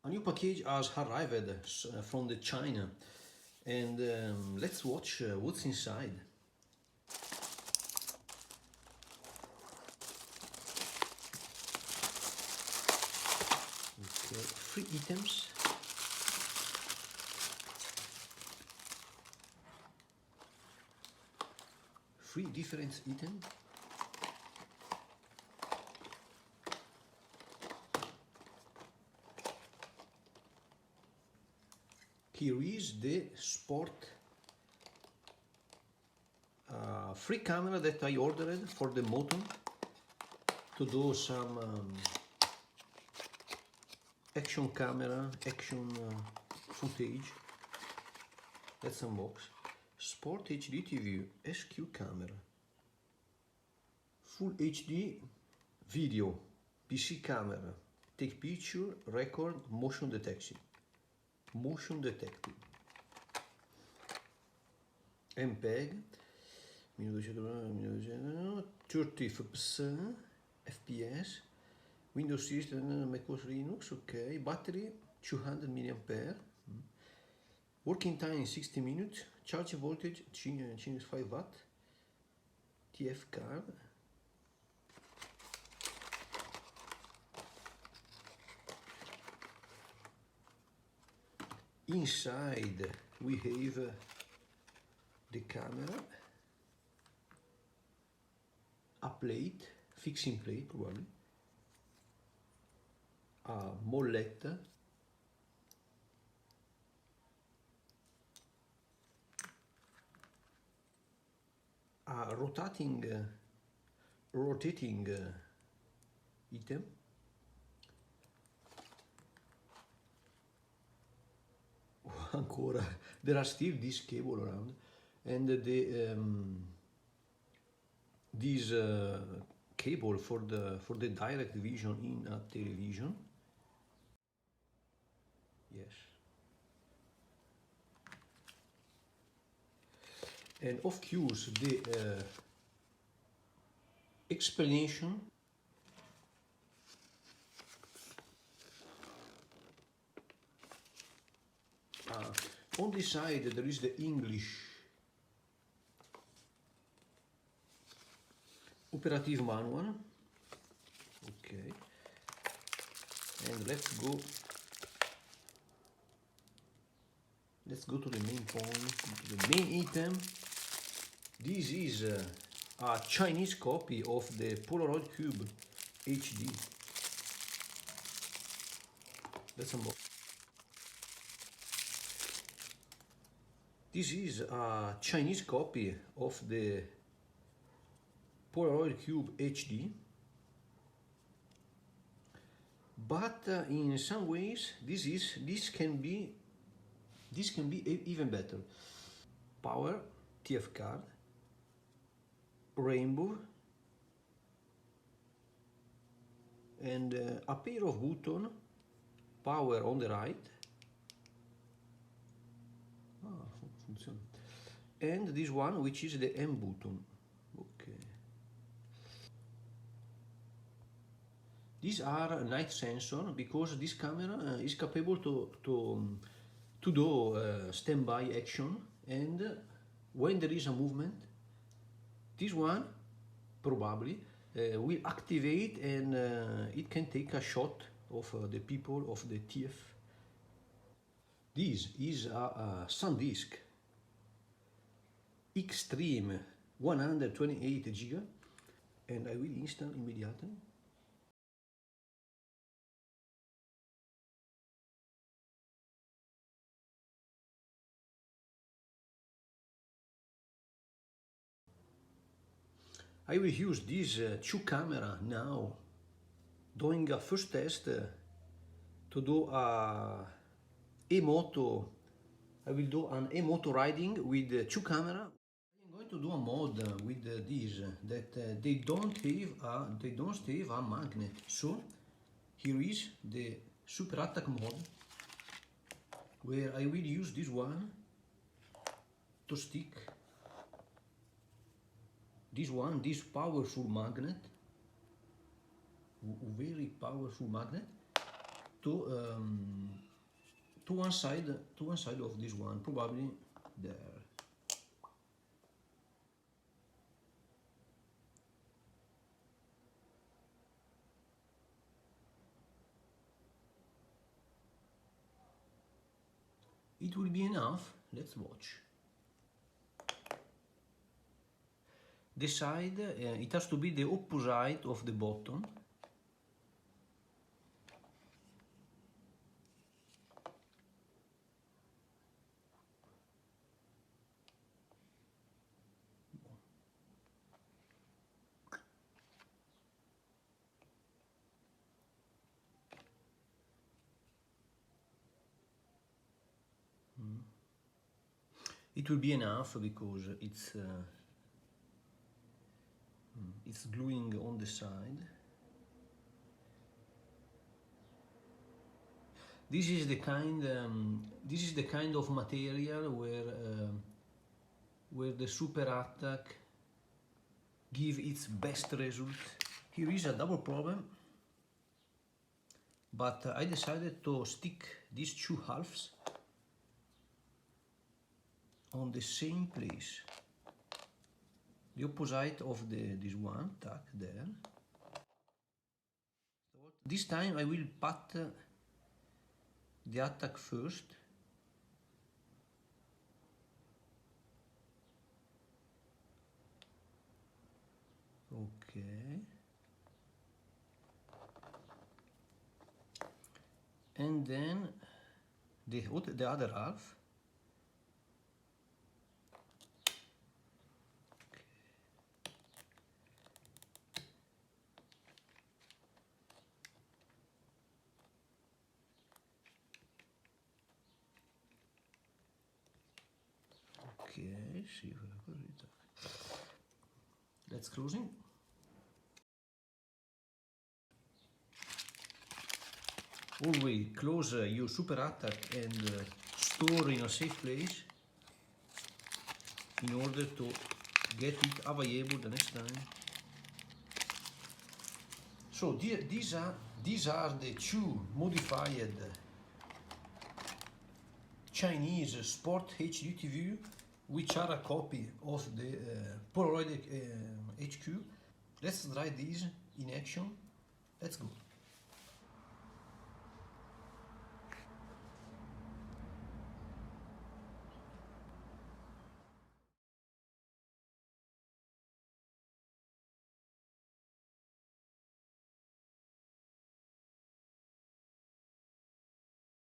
A new package has arrived from the China, and let's watch what's inside. Okay, 3 items. Three different items. Here is the sport free camera that I ordered for the moto to do some action camera, action footage. Let's unbox. Sport HD TV SQ camera. Full HD video, PC camera, take picture, record, motion detection. Motion detecting. MPEG, 30 FPS, Windows System, macOS Linux, okay. Battery 200 mAh. Working time 60 minutes. Charge voltage 5 watt. TF card. Inside we have the camera, a plate, fixing plate probably, a molletta, a rotating item, ancora there are still this cable around, and this cable for the direct vision in a television. Yes. And of course the explanation on this side there is the English operative manual. Okay, and let's go to the main point, to the main item. This is a Chinese copy of the Polaroid Cube HD. Let's unbox. This is a Chinese copy of the Polaroid Cube HD, but in some ways this can be even better. Power, TF card, rainbow, and a pair of buttons. Power on the right. And this one, which is the M button. Okay. These are night sensor because this camera is capable to do standby action, and when there is a movement, this one probably will activate, and it can take a shot of the people of the thief. This is a SanDisk Extreme 128 GB, and I will install immediately. I will use this two camera now, doing a first test to do a e-moto. I will do an e-moto riding with two camera. I'm going to do a mod with these that they don't have a magnet. So here is the Super Attack mod, where I will use this one to stick this powerful magnet, very powerful magnet, to to one side of this one, probably there. It will be enough. Let's watch. The side, it has to be the opposite of the bottom. It will be enough because it's gluing on the side. This is the kind of material where the super attack give its best result. Here is a double problem, but I decided to stick these two halves on the same place, the opposite of this one, tack there. This time I will pat the attack first. Okay. And then the other half. Okay, see if I got it. Let's closing. Always close your super attack and store in a safe place in order to get it available the next time. So these are the two modified Chinese Sport HD TV, which are a copy of the Polaroid HQ. Let's try these in action. Let's go.